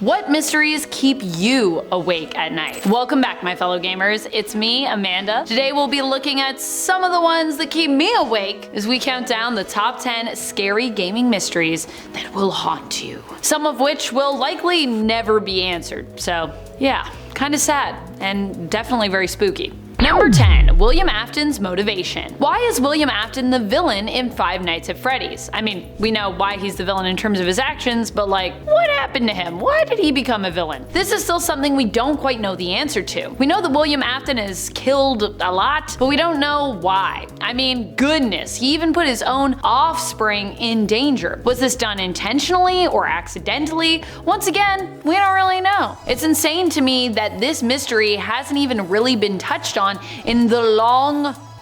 What mysteries keep you awake at night? Welcome back, my fellow gamers. It's me, Amanda. Today we'll be looking at some of the ones that keep me awake as we count down the top 10 scary gaming mysteries that will haunt you. Some of which will likely never be answered. So yeah, kind of sad and definitely very spooky. Number 10. William Afton's motivation. Why is William Afton the villain in Five Nights at Freddy's? I mean, we know why he's the villain in terms of his actions, but like, what happened to him? Why did he become a villain? This is still something we don't quite know the answer to. We know that William Afton has killed a lot, but we don't know why. I mean, goodness, he even put his own offspring in danger. Was this done intentionally or accidentally? Once again, we don't really know. It's insane to me that this mystery hasn't even really been touched on in the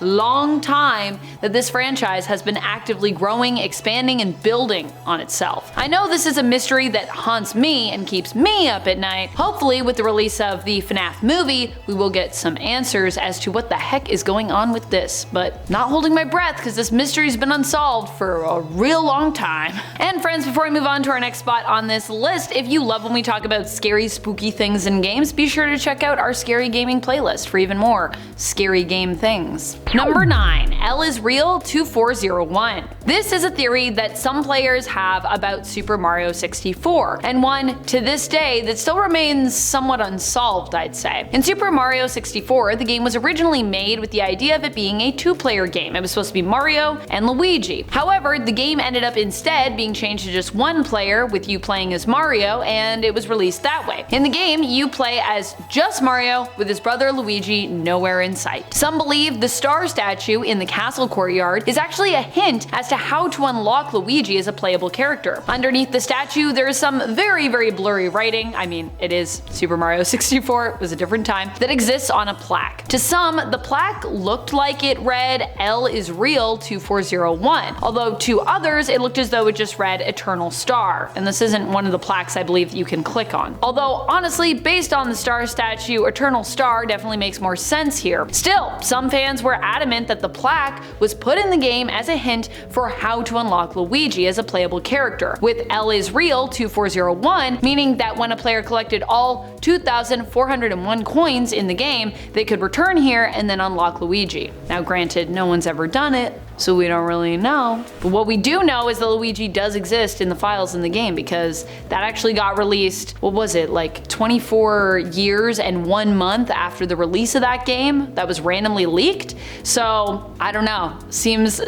long time that this franchise has been actively growing, expanding, and building on itself. I know this is a mystery that haunts me and keeps me up at night. Hopefully, with the release of the FNAF movie, we will get some answers as to what the heck is going on with this, but not holding my breath because this mystery's been unsolved for a real long time. And friends, before we move on to our next spot on this list, if you love when we talk about scary, spooky things in games, be sure to check out our scary gaming playlist for even more scary game things. Number 9. L is real 2401. This is a theory that some players have about Super Mario 64, and one to this day that still remains somewhat unsolved, I'd say. In Super Mario 64, the game was originally made with the idea of it being a two-player game. It was supposed to be Mario and Luigi. However, the game ended up instead being changed to just one player, with you playing as Mario, and it was released that way. In the game, you play as just Mario with his brother Luigi nowhere in sight. Some believe the star statue in the castle courtyard is actually a hint as to how to unlock Luigi as a playable character. Underneath the statue, there is some very blurry writing, I mean, it is Super Mario 64, it was a different time, that exists on a plaque. To some, the plaque looked like it read L is real 2401, although to others it looked as though it just read Eternal Star, and this isn't one of the plaques I believe that you can click on. Although honestly, based on the star statue, Eternal Star definitely makes more sense here. Still, some fans were adamant that the plaque was put in the game as a hint for how to unlock Luigi as a playable character, with L is real 2401 meaning that when a player collected all 2,401 coins in the game, they could return here and then unlock Luigi. Now granted, no one's ever done it, so we don't really know. But what we do know is that Luigi does exist in the files in the game, because that actually got released, what was it, like 24 years and 1 month after the release of that game that was randomly leaked? So I don't know, seems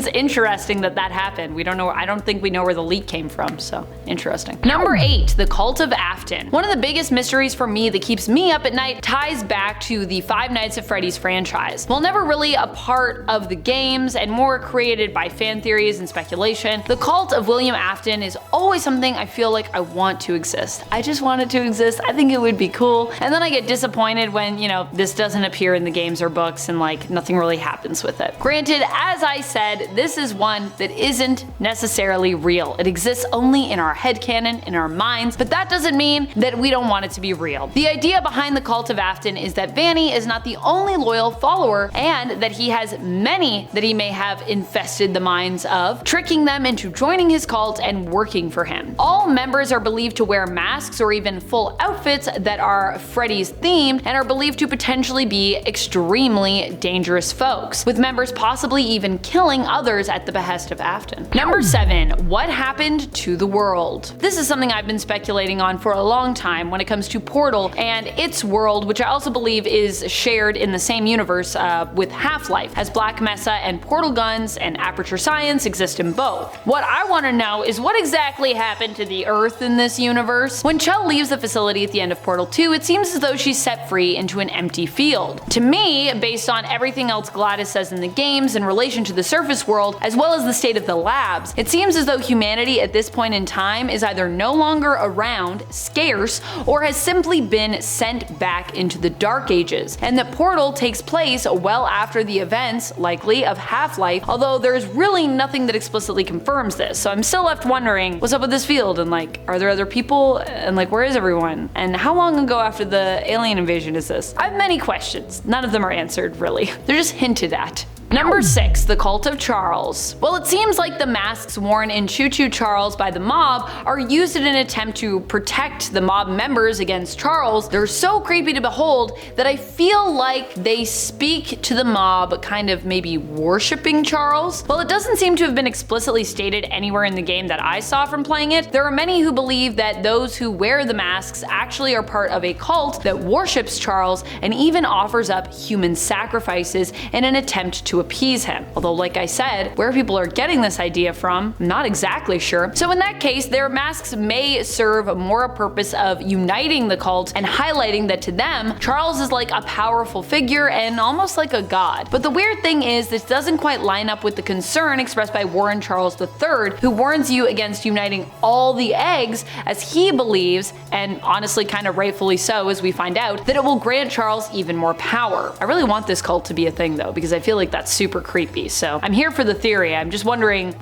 interesting that happened. We don't know, I don't think we know where the leak came from, so interesting. Number 8, the cult of Afton. One of the biggest mysteries for me that keeps me up at night ties back to the Five Nights at Freddy's franchise. While never really a part of the games and more created by fan theories and speculation, the cult of William Afton is always something I feel like I want to exist. I just want it to exist. I think it would be cool. And then I get disappointed when, you know, this doesn't appear in the games or books and like nothing really happens with it. Granted, as I said, this is one that isn't necessarily real. It exists only in our headcanon, in our minds, but that doesn't mean that we don't want it to be real. The idea behind the cult of Afton is that Vanny is not the only loyal follower, and that he has many that he may have infested the minds of, tricking them into joining his cult and working for him. All members are believed to wear masks or even full outfits that are Freddy's themed and are believed to potentially be extremely dangerous folks, with members possibly even killing others at the behest of Afton. Number 7. What happened to the world? This is something I've been speculating on for a long time when it comes to Portal and its world, which I also believe is shared in the same universe with Half-Life, as Black Mesa and Portal guns and Aperture Science exist in both. What I want to know is what exactly happened to the Earth in this universe? When Chell leaves the facility at the end of Portal 2, it seems as though she's set free into an empty field. To me, based on everything else Gladys says in the games in relation to the surface world, as well as the state of the labs, it seems as though humanity at this point in time is either no longer around, scarce, or has simply been sent back into the Dark Ages, and that Portal takes place well after the events, likely, of Half-Life, although there's really nothing that explicitly confirms this, so I'm still left wondering what's up with this field, and like, are there other people, and like, where is everyone, and how long ago after the alien invasion is this? I have many questions, none of them are answered really, they're just hinted at. Number 6. The Cult of Charles. Well, it seems like the masks worn in Choo Choo Charles by the mob are used in an attempt to protect the mob members against Charles. They're so creepy to behold that I feel like they speak to the mob kind of maybe worshipping Charles. While it doesn't seem to have been explicitly stated anywhere in the game that I saw from playing it, there are many who believe that those who wear the masks actually are part of a cult that worships Charles and even offers up human sacrifices in an attempt to appease him. Although, like I said, where people are getting this idea from, I'm not exactly sure. So in that case, their masks may serve more a purpose of uniting the cult and highlighting that to them, Charles is like a powerful figure and almost like a god. But the weird thing is, this doesn't quite line up with the concern expressed by Warren Charles III, who warns you against uniting all the eggs, as he believes, and honestly kind of rightfully so as we find out, that it will grant Charles even more power. I really want this cult to be a thing though, because I feel like that's super creepy. So I'm here for the theory. I'm just wondering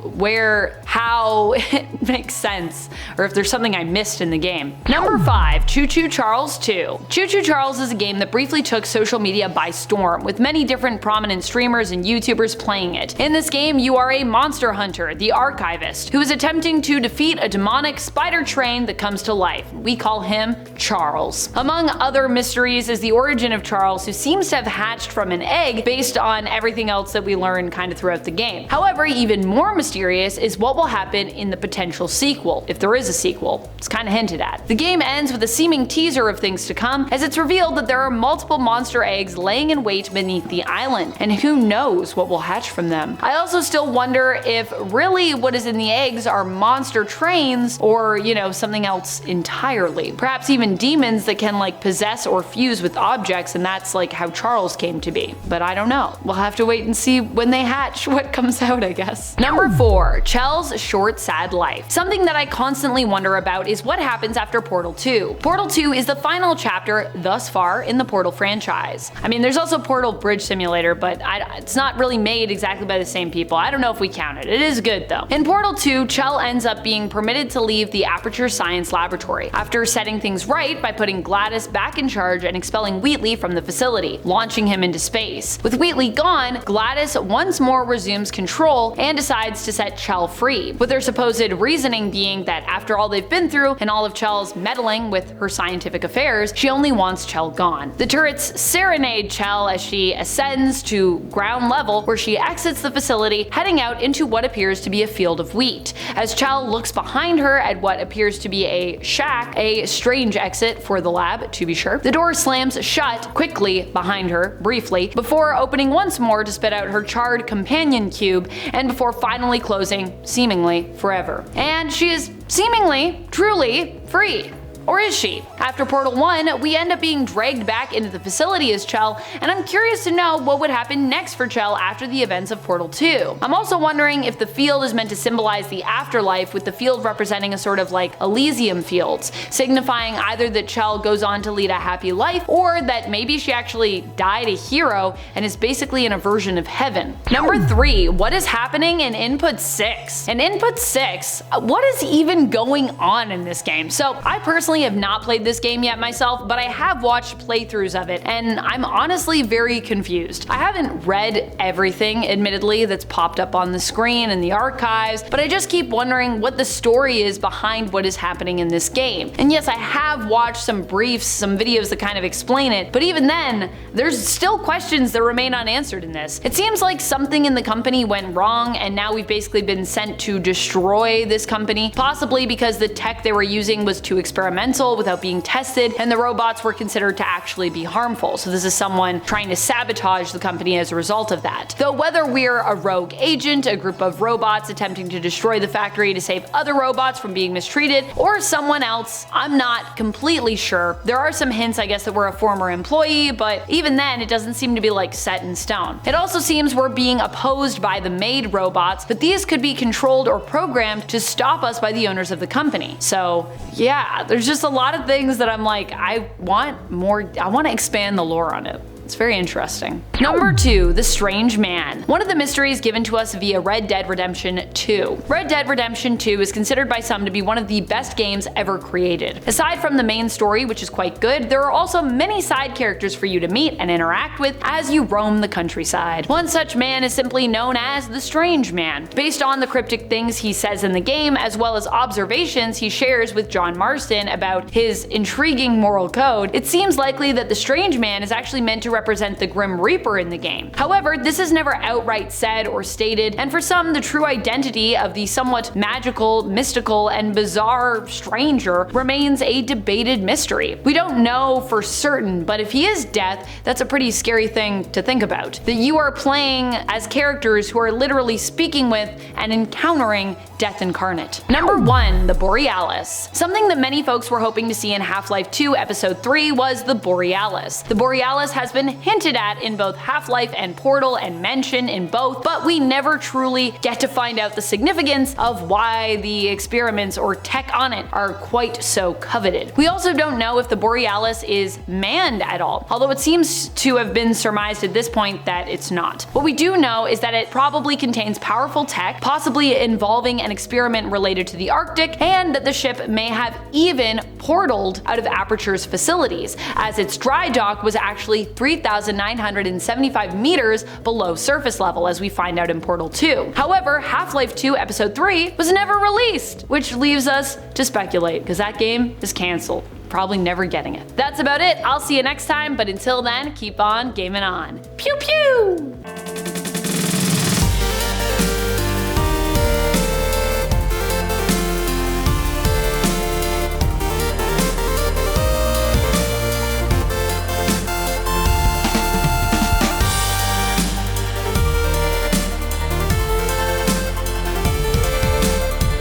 how it makes sense, or if there's something I missed in the game. Number 5. Choo Choo Charles 2. Choo Choo Charles is a game that briefly took social media by storm, with many different prominent streamers and YouTubers playing it. In this game, you are a monster hunter, the archivist, who is attempting to defeat a demonic spider train that comes to life. We call him Charles. Among other mysteries is the origin of Charles, who seems to have hatched from an egg based on everything else that we learn kind of throughout the game. However, even more mysterious is what will happen in the potential sequel, if there is a sequel. It's kind of hinted at. The game ends with a seeming teaser of things to come, as it's revealed that there are multiple monster eggs laying in wait beneath the island, and who knows what will hatch from them. I also still wonder if really what is in the eggs are monster trains, or, you know, something else entirely. Perhaps even demons that can like possess or fuse with objects, and that's like how Charles came to be. But I don't know. We'll have to wait and see when they hatch what comes out, I guess. Number 4. Chell's short, sad life. Something that I constantly wonder about is what happens after Portal 2. Portal 2 is the final chapter thus far in the Portal franchise. I mean, there's also Portal Bridge Simulator, but it's not really made exactly by the same people. I don't know if we count it. It is good though. In Portal 2, Chell ends up being permitted to leave the Aperture Science Laboratory after setting things right by putting Gladys back in charge and expelling Wheatley from the facility, launching him into space. With Wheatley gone, Gladys once more resumes control and decides to set Chell free, with her supposed reasoning being that after all they've been through and all of Chell's meddling with her scientific affairs, she only wants Chell gone. The turrets serenade Chell as she ascends to ground level, where she exits the facility, heading out into what appears to be a field of wheat. As Chell looks behind her at what appears to be a shack, a strange exit for the lab, to be sure, the door slams shut quickly behind her, briefly, before opening once more to spit out her charred companion cube, and before finally closing, seemingly forever. And she is seemingly, truly free. Or is she? After Portal 1, we end up being dragged back into the facility as Chell, and I'm curious to know what would happen next for Chell after the events of Portal 2. I'm also wondering if the field is meant to symbolize the afterlife, with the field representing a sort of like Elysium fields, signifying either that Chell goes on to lead a happy life, or that maybe she actually died a hero and is basically in a version of heaven. Number 3. What is happening in Input 6? In Input 6, what is even going on in this game? So I personally have not played this game yet myself, but I have watched playthroughs of it, and I'm honestly very confused. I haven't read everything, admittedly, that's popped up on the screen in the archives, but I just keep wondering what the story is behind what is happening in this game. And yes, I have watched some briefs, some videos that kind of explain it, but even then, there's still questions that remain unanswered in this. It seems like something in the company went wrong, and now we've basically been sent to destroy this company, possibly because the tech they were using was too experimental without being tested, and the robots were considered to actually be harmful. So this is someone trying to sabotage the company as a result of that. Though whether we're a rogue agent, a group of robots attempting to destroy the factory to save other robots from being mistreated, or someone else, I'm not completely sure. There are some hints, I guess, that we're a former employee, but even then, it doesn't seem to be like set in stone. It also seems we're being opposed by the made robots, but these could be controlled or programmed to stop us by the owners of the company. So yeah, there's just a lot of things that I'm like, I want more, I want to expand the lore on it. It's very interesting. Number 2, The Strange Man. One of the mysteries given to us via Red Dead Redemption 2. Red Dead Redemption 2 is considered by some to be one of the best games ever created. Aside from the main story, which is quite good, there are also many side characters for you to meet and interact with as you roam the countryside. One such man is simply known as the Strange Man. Based on the cryptic things he says in the game, as well as observations he shares with John Marston about his intriguing moral code, it seems likely that the Strange Man is actually meant to represent the Grim Reaper in the game. However, this is never outright said or stated, and for some, the true identity of the somewhat magical, mystical, and bizarre stranger remains a debated mystery. We don't know for certain, but if he is death, that's a pretty scary thing to think about. That you are playing as characters who are literally speaking with and encountering death incarnate. Number 1, the Borealis. Something that many folks were hoping to see in Half-Life 2 Episode 3 was the Borealis. The Borealis has been hinted at in both Half-Life and Portal and mentioned in both, but we never truly get to find out the significance of why the experiments or tech on it are quite so coveted. We also don't know if the Borealis is manned at all, although it seems to have been surmised at this point that it's not. What we do know is that it probably contains powerful tech, possibly involving an experiment related to the Arctic, and that the ship may have even portaled out of Aperture's facilities, as its dry dock was actually 3,975 meters below surface level, as we find out in Portal 2. However, Half-Life 2 Episode 3 was never released, which leaves us to speculate, because that game is cancelled. Probably never getting it. That's about it. I'll see you next time, but until then, keep on gaming on. Pew pew!